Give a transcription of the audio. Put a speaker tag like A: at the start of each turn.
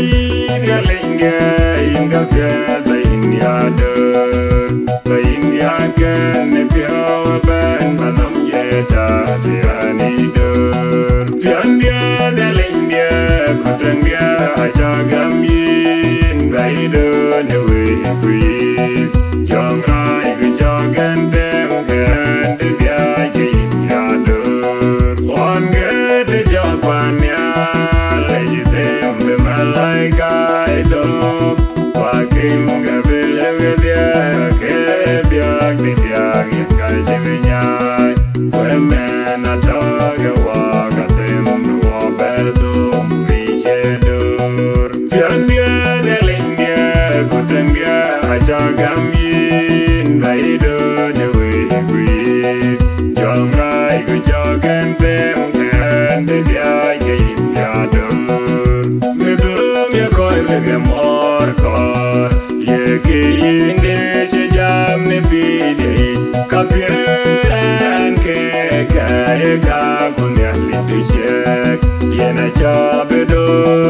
A: Yin Nhialinydie Yinka Piath Yin Nhialinydie Piath Ben Manam Yeta Tianidur Pian Nhialinydie Kutangia Achagam Yin Baidu Newe Kui Jong Rai Kujogan Dem Kan Dibia Yin Yadur One Get Japania Legitem Bimalaika Ido Wakim Gavil Evidia Kebiak Dibiak Yakajivinyai Women Ataga Wakatim Wabertum Vichedur Piandia Nelindie Kutangia Achagam Yin Baidu Newe Kui Jongrai Kujogan Dem Kan Dibia Yin Yadur Midum Yakoi Vigam Orkor Yeki Inde Chijam Nibidi Kapiran Keka Eka Kunyali Dishek Yena Chabedur